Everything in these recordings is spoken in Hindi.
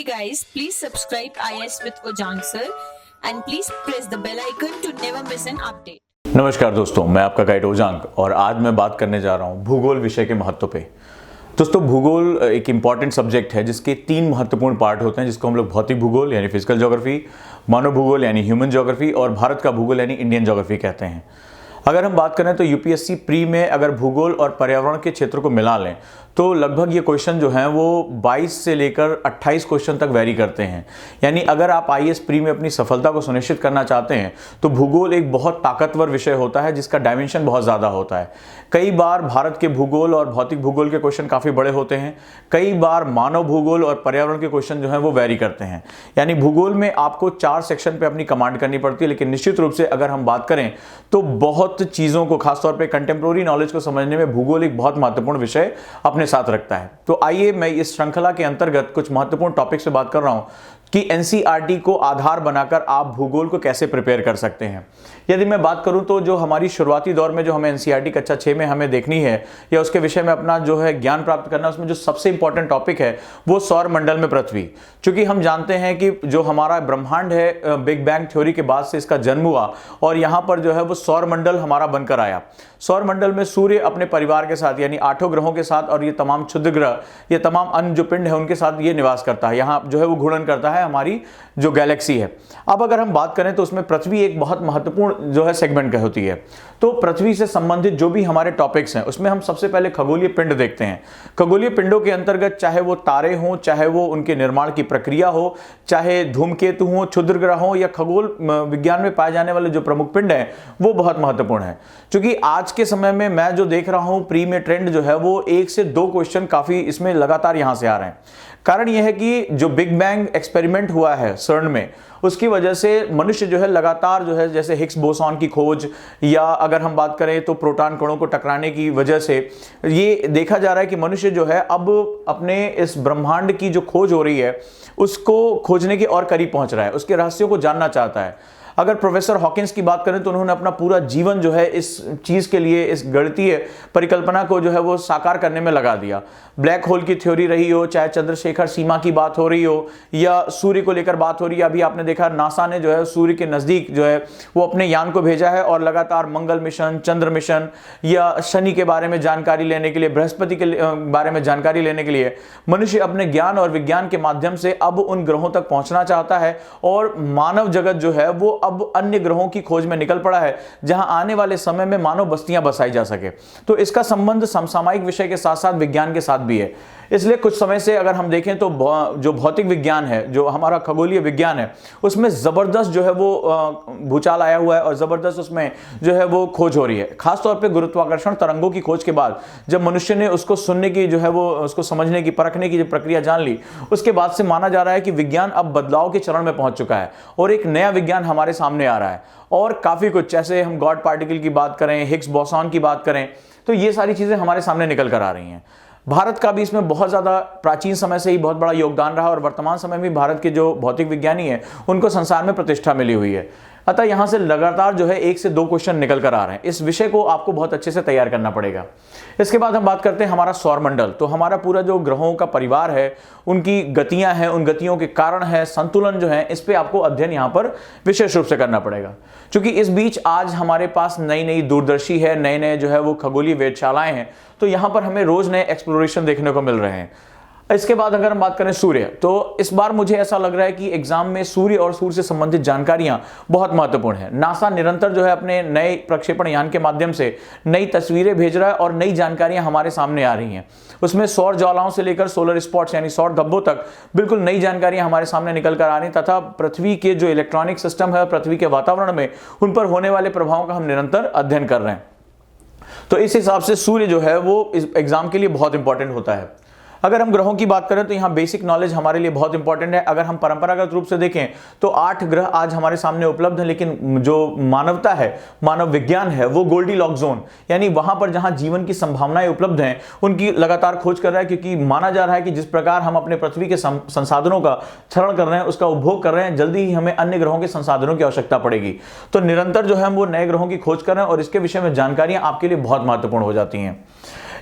guys, please subscribe IS with Ojang sir and please press the bell icon to never miss an update. नमस्कार दोस्तों, मैं आपका गाइड ओजांग और आज मैं बात करने जा रहा हूँ भूगोल विषय के महत्व पे। दोस्तों, भूगोल एक इम्पॉर्टेंट सब्जेक्ट है जिसके 3 महत्वपूर्ण पार्ट होते हैं, जिसको हम लोग भौतिक भूगोल यानी फिजिकल ज्योग्राफी, मानव भूगोल यानी ह्यूमन ज्योग्राफी और भारत का भूगोल यानी इंडियन ज्योग्राफी कहते हैं। अगर हम बात करें तो यूपीएससी प्री में अगर भूगोल और पर्यावरण के क्षेत्र को मिला लें तो लगभग ये क्वेश्चन जो हैं वो 22 से लेकर 28 क्वेश्चन तक वेरी करते हैं। यानी अगर आप आईएएस प्री में अपनी सफलता को सुनिश्चित करना चाहते हैं तो भूगोल एक बहुत ताकतवर विषय होता है जिसका डायमेंशन बहुत ज़्यादा होता है। कई बार भारत के भूगोल और भौतिक भूगोल के क्वेश्चन काफ़ी बड़े होते हैं, कई बार मानव भूगोल और पर्यावरण के क्वेश्चन जो हैं वो वेरी करते हैं। यानी भूगोल में आपको 4 सेक्शन पर अपनी कमांड करनी पड़ती है, लेकिन निश्चित रूप से अगर हम बात करें तो बहुत चीज़ों को, खासतौर पर कंटेम्प्रोरी नॉलेज को समझने में भूगोल एक बहुत महत्वपूर्ण विषय अपने साथ रखता है। तो आइए मैं इस श्रृंखला के अंतर्गत कुछ महत्वपूर्ण टॉपिक्स पे बात कर रहा हूं कि एनसीईआरटी को आधार बनाकर आप भूगोल को कैसे प्रिपेयर कर सकते हैं। यदि मैं बात करूं तो जो हमारी शुरुआती दौर में जो हमें एनसीईआरटी कक्षा 6 में हमें देखनी है या उसके विषय में अपना जो है ज्ञान प्राप्त करना, उसमें जो सबसे इंपॉर्टेंट टॉपिक है वो सौर मंडल में पृथ्वी। क्योंकि हम जानते हैं कि जो हमारा ब्रह्मांड है, बिग बैंग थ्योरी के बाद से इसका जन्म हुआ और यहाँ पर जो है वो सौर मंडल हमारा बनकर आया। सौर मंडल में सूर्य अपने परिवार के साथ यानी 8 ग्रहों के साथ और ये तमाम क्षुद्र ग्रह, ये तमाम अन्य जो पिंड है उनके साथ ये निवास करता है, यहाँ जो है वो घूर्णन करता है हमारी जो गैलेक्सी है। अब अगर हम बात करें तो उसमें पृथ्वी एक बहुत महत्वपूर्ण जो है सेगमेंट का होती है। तो पृथ्वी से संबंधित जो भी हमारे टॉपिक्स हैं उसमें हम सबसे पहले खगोलीय पिंड देखते हैं। खगोलीय पिंडों के अंतर्गत चाहे वो तारे हों, चाहे वो उनके निर्माण की प्रक्रिया हो, चाहे धूमकेतु हो, क्षुद्र ग्रह हो या खगोल विज्ञान में पाए जाने वाले जो प्रमुख पिंड हैं वो बहुत महत्वपूर्ण है। क्योंकि आज के समय में मैं जो देख रहा हूं प्री में ट्रेंड जो है वो 1 से 2 क्वेश्चन काफी इसमें लगातार यहां से आ रहे हैं। कारण यह है कि जो बिग बैंग एक्सपेरिमेंट हुआ है सर्न में, उसकी वजह से मनुष्य जो है लगातार जो है जैसे हिग्स बोसॉन की खोज या अगर हम बात करें तो प्रोटॉन कणों को टकराने की वजह से ये देखा जा रहा है कि मनुष्य जो है अब अपने इस ब्रह्मांड की जो खोज हो रही है उसको खोजने के और करीब पहुंच रहा है, उसके रहस्यों को जानना चाहता है। अगर प्रोफेसर हॉकिंस की बात करें तो उन्होंने अपना पूरा जीवन जो है इस चीज़ के लिए, इस गणितीय परिकल्पना को जो है वो साकार करने में लगा दिया। ब्लैक होल की थ्योरी रही हो, चाहे चंद्रशेखर सीमा की बात हो रही हो या सूर्य को लेकर बात हो रही है। अभी आपने देखा नासा ने जो है सूर्य के नज़दीक जो है वो अपने यान को भेजा है और लगातार मंगल मिशन, चंद्र मिशन या शनि के बारे में जानकारी लेने के लिए, बृहस्पति के बारे में जानकारी लेने के लिए मनुष्य अपने ज्ञान और विज्ञान के माध्यम से अब उन ग्रहों तक पहुंचना चाहता है। और मानव जगत जो है वो अब अन्य ग्रहों की खोज में निकल पड़ा है जहां आने वाले समय में मानव बस्तियां बसाई जा सके। तो इसका संबंध समसामयिक विषय के साथ साथ विज्ञान के साथ भी है। इसलिए कुछ समय से अगर हम देखें तो जो भौतिक विज्ञान है, जो हमारा खगोलीय विज्ञान है, उसमें जबरदस्त जो है वो भूचाल आया हुआ है और जबरदस्त उसमें जो है वो खोज हो रही है। खासतौर पे गुरुत्वाकर्षण तरंगों की खोज के बाद जब मनुष्य ने उसको सुनने की जो है वो उसको समझने की, परखने की जो प्रक्रिया जान ली, उसके बाद से माना जा रहा है कि विज्ञान अब बदलाव के चरण में पहुंच चुका है और एक नया विज्ञान हमारे सामने आ रहा है। और काफी कुछ, जैसे हम गॉड पार्टिकल की बात करें, हिग्स बोसॉन की बात करें, तो ये सारी चीजें हमारे सामने निकल कर आ रही हैं। भारत का भी इसमें बहुत ज़्यादा प्राचीन समय से ही बहुत बड़ा योगदान रहा और वर्तमान समय में भारत के जो भौतिक विज्ञानी हैं उनको संसार में प्रतिष्ठा मिली हुई है। अतः यहाँ से लगातार जो है 1 से 2 क्वेश्चन निकल कर आ रहे हैं। इस विषय को आपको बहुत अच्छे से तैयार करना पड़ेगा। इसके बाद हम बात करते हैं हमारा सौर मंडल। तो हमारा पूरा जो ग्रहों का परिवार है, उनकी गतियां हैं, उन गतियों के कारण है, संतुलन जो है, इस पे आपको अध्ययन यहाँ पर विशेष रूप से करना पड़ेगा। क्योंकि इस बीच आज हमारे पास नई नई दूरदर्शी है, नए नए जो है वो खगोलीय वेधशालाएं हैं, तो यहाँ पर हमें रोज नए एक्सप्लोरेशन देखने को मिल रहे हैं। इसके बाद अगर हम बात करें सूर्य, तो इस बार मुझे ऐसा लग रहा है कि एग्जाम में सूर्य और सूर्य से संबंधित जानकारियां बहुत महत्वपूर्ण है। नासा निरंतर जो है अपने नए प्रक्षेपण यान के माध्यम से नई तस्वीरें भेज रहा है और नई जानकारियां हमारे सामने आ रही हैं। उसमें सौर ज्वालाओं से लेकर सोलर स्पॉट्स यानी सौर धब्बों तक बिल्कुल नई जानकारियां हमारे सामने निकल कर आ रही हैं तथा पृथ्वी के जो इलेक्ट्रॉनिक सिस्टम है, पृथ्वी के वातावरण में उन पर होने वाले प्रभावों का हम निरंतर अध्ययन कर रहे हैं। तो इस हिसाब से सूर्य जो है वो इस एग्जाम के लिए बहुत इंपॉर्टेंट होता है। अगर हम ग्रहों की बात करें तो यहाँ बेसिक नॉलेज हमारे लिए बहुत इंपॉर्टेंट है। अगर हम परंपरागत रूप से देखें तो 8 ग्रह आज हमारे सामने उपलब्ध हैं, लेकिन जो मानवता है, मानव विज्ञान है, वो गोल्डीलॉक्स जोन यानी वहां पर जहां जीवन की संभावनाएं उपलब्ध हैं उनकी लगातार खोज कर रहा है। क्योंकि माना जा रहा है कि जिस प्रकार हम अपने पृथ्वी के संसाधनों का क्षरण कर रहे हैं, उसका उपभोग कर रहे हैं, जल्दी ही हमें अन्य ग्रहों के संसाधनों की आवश्यकता पड़ेगी। तो निरंतर जो है हम वो नए ग्रहों की खोज कर रहे हैं और इसके विषय में जानकारियां आपके लिए बहुत महत्वपूर्ण हो जाती हैं।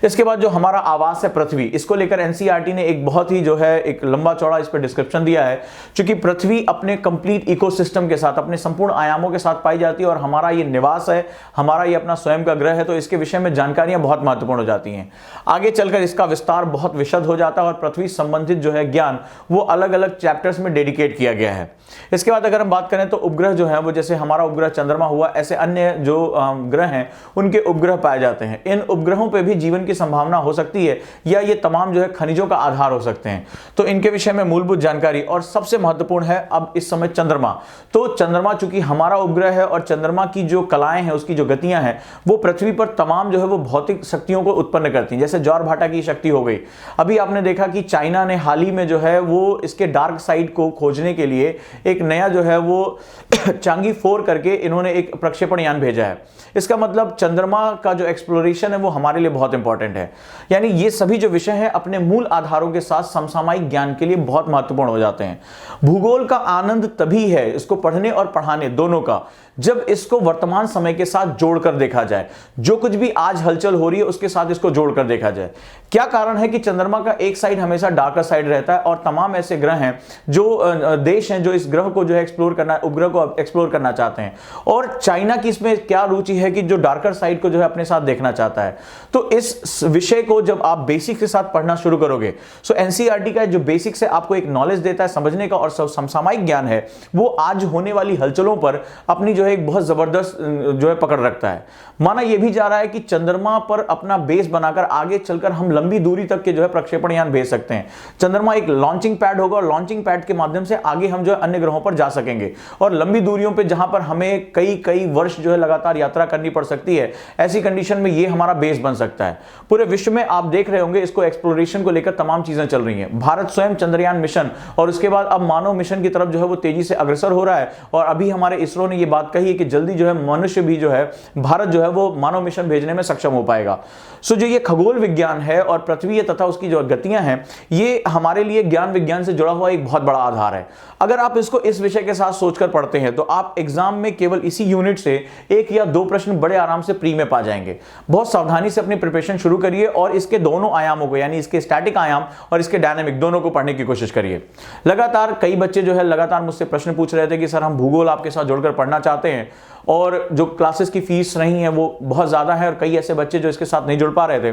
इसके बाद जो हमारा आवास है पृथ्वी, इसको लेकर एनसीईआरटी ने एक बहुत ही जो है एक लंबा चौड़ा इस पर डिस्क्रिप्शन दिया है। क्योंकि पृथ्वी अपने कंप्लीट इकोसिस्टम के साथ, अपने संपूर्ण आयामों के साथ पाई जाती है और हमारा ये निवास है, हमारा ये अपना स्वयं का ग्रह है, तो इसके विषय में जानकारियां बहुत महत्वपूर्ण हो जाती हैं। आगे चलकर इसका विस्तार बहुत विशद हो जाता है और पृथ्वी संबंधित जो है ज्ञान वो अलग अलग चैप्टर्स में डेडिकेट किया गया है। इसके बाद अगर हम बात करें तो उपग्रह जो है वो जैसे हमारा उपग्रह चंद्रमा हुआ, ऐसे अन्य जो ग्रह हैं उनके उपग्रह पाए जाते हैं। इन उपग्रहों पे भी जीवन की संभावना हो सकती है या ये तमाम जो है खनिजों का आधार हो सकते हैं। तो इनके विषय में मूलभूत जानकारी, और सबसे महत्वपूर्ण है अब इस समय चंद्रमा। तो चंद्रमा चूंकि हमारा उपग्रह है और चंद्रमा की जो कलाएं हैं, उसकी जो गतियां हैं, वो पृथ्वी पर तमाम जो है वो भौतिक शक्तियों को उत्पन्न करती हैं। जैसे ज्वार भाटा की शक्ति हो गई। अभी आपने देखा कि चाइना ने हाल ही में जो है वो इसके डार्क साइड को खोजने के लिए एक नया जो है वो चांगी 4 करके इन्होंने एक प्रक्षेपण यान भेजा है। इसका मतलब चंद्रमा का जो एक्सप्लोरेशन है वो हमारे लिए बहुत इंपॉर्टेंट है। यानी ये सभी जो विषय हैं अपने मूल आधारों के साथ समसामयिक ज्ञान के लिए बहुत महत्वपूर्ण हो जाते हैं। भूगोल का आनंद तभी है, इसको पढ़ने और पढ़ाने दोनों का, जब इसको वर्तमान समय के साथ जोड़कर देखा जाए। जो कुछ भी आज हलचल हो रही है उसके साथ इसको जोड़कर देखा जाए। क्या कारण है कि चंद्रमा का एक साइड हमेशा डार्कर साइड रहता है और तमाम ऐसे ग्रह हैं जो देश हैं जो इस ग्रह को जो है एक्सप्लोर करना, उपग्रह को एक्सप्लोर करना चाहते हैं, और चाइना की इसमें क्या रुचि है कि जो डार्कर साइड को जो है अपने साथ देखना चाहता है। तो इस विषय को जब आप बेसिक के साथ पढ़ना शुरू करोगे, सो एनसीईआरटी का जो बेसिक से आपको एक नॉलेज देता है समझने का और समसामयिक ज्ञान है, वो आज होने वाली हलचलों पर अपनी जो है एक बहुत जबरदस्त जो है पकड़ रखता है। माना यह भी जा रहा है कि चंद्रमा पर अपना बेस बनाकर आगे चलकर हम लंबी दूरी तक के जो है प्रक्षेपण यान भेज सकते हैं। चंद्रमा एक लॉन्चिंग पैड होगा और लॉन्चिंग पैड के माध्यम से आगे हम जो है अन्य ग्रहों पर जा सकेंगे और लंबी दूरियों पे जहां पर हमें कई वर्ष जो है लगातार यात्रा करनी पड़ सकती है, ऐसी कंडीशन में ये हमारा बेस बन सकता है। पूरे विश्व में आप देख रहे होंगे इसको एक्सप्लोरेशन को लेकर तमाम चीजें चल रही हैं। भारत स्वयं चंद्रयान मिशन और उसके बाद अब मानव मिशन की तरफ जो है वो तेजी से अग्रसर हो रहा है और अभी हमारे इसरो ने ये बात कही है कि जल्दी जो है मनुष्य भी जो है, भारत जो है वो मानव मिशन भेजने में सक्षम हो पाएगा। सो जो ये खगोल विज्ञान है और पृथ्वी तथा उसकी जो गतियां हैं, ये हमारे लिए ज्ञान विज्ञान से जुड़ा हुआ एक बहुत बड़ा आधार है। अगर आप इसको इस विषय के साथ सोचकर पढ़ते हैं तो आप एग्जाम में केवल इसी यूनिट से 1 या 2 प्रश्न बड़े आराम से प्री में पा जाएंगे। बहुत सावधानी से अपनी प्रिपरेशन शुरू करिए और इसके दोनों आयामों को, यानी इसके स्टैटिक आयाम और इसके डायनामिक, दोनों को पढ़ने की कोशिश करिए। लगातार कई बच्चे जो है लगातार मुझसे प्रश्न पूछ रहे थे कि सर हम भूगोल आपके साथ जोड़कर पढ़ना चाहते हैं और जो क्लासेस की फीस नहीं है वो बहुत ज़्यादा है और कई ऐसे बच्चे जो इसके साथ नहीं जुड़ पा रहे थे।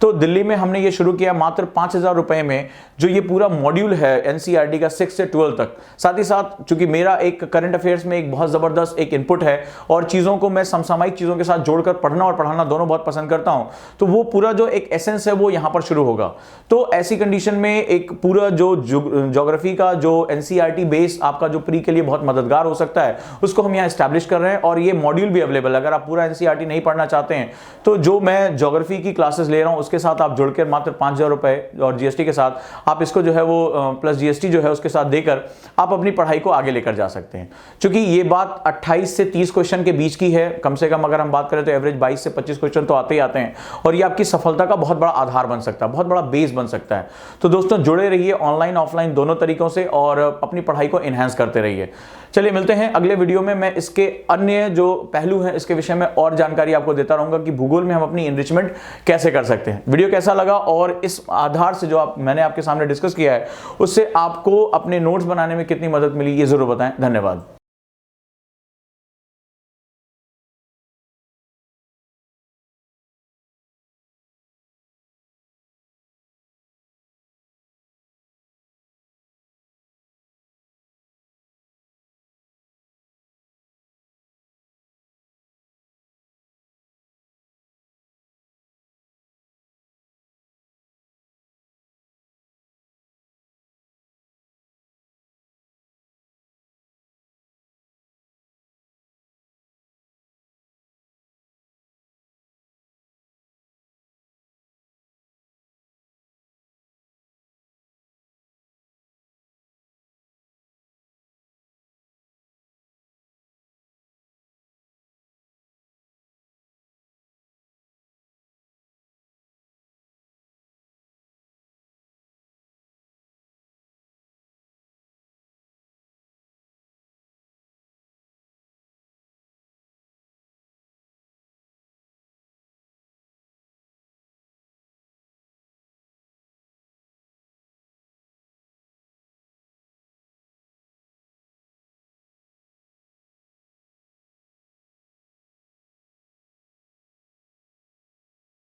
तो दिल्ली में हमने ये शुरू किया मात्र 5,000 रुपए में, जो ये पूरा मॉड्यूल है एनसीईआरटी का 6 से 12 तक। साथ ही साथ चूंकि मेरा एक करंट अफेयर्स में एक बहुत ज़बरदस्त एक इनपुट है और चीज़ों को मैं समसामयिक चीज़ों के साथ जोड़कर पढ़ना और पढ़ाना दोनों बहुत पसंद करता हूँ, तो वो पूरा जो एक एसेंस है वो यहाँ पर शुरू होगा। तो ऐसी कंडीशन में एक पूरा जो ज्योग्राफी का जो एनसीईआरटी बेस आपका जो प्री के लिए बहुत मददगार हो सकता है, उसको हम यहाँ एस्टैब्लिश कर रहे हैं और ये मॉड्यूल भी अवेलेबल है। अगर आप पूरा एनसीईआरटी नहीं पढ़ना चाहते हैं तो जो मैं ज्योग्राफी की क्लासेस ले रहा हूं उसके साथ आप जुड़कर मात्र 5,000 रुपए और जीएसटी के साथ आप इसको जो है वो प्लस जीएसटी जो है उसके साथ देकर आप अपनी पढ़ाई को आगे लेकर जा सकते हैं। क्योंकि ये बात 28 से 30 क्वेश्चन के बीच की है, कम से कम अगर हम बात करें तो एवरेज 22 से 25 क्वेश्चन तो आते ही आते हैं और ये आपकी सफलता का बहुत बड़ा आधार बन सकता है, बहुत बड़ा बेस बन सकता है। तो दोस्तों जुड़े रहिए ऑनलाइन ऑफलाइन दोनों तरीकों से और अपनी पढ़ाई को एनहांस करते रहिए। चलिए मिलते हैं अगले वीडियो में। मैं इसके अन्य जो पहलू हैं इसके विषय में और जानकारी आपको देता रहूंगा कि भूगोल में हम अपनी एनरिचमेंट कैसे कर सकते हैं। वीडियो कैसा लगा और इस आधार से जो मैंने आपके सामने डिस्कस किया है उससे आपको अपने नोट्स बनाने में कितनी मदद मिली, ये जरूर बताएं। धन्यवाद।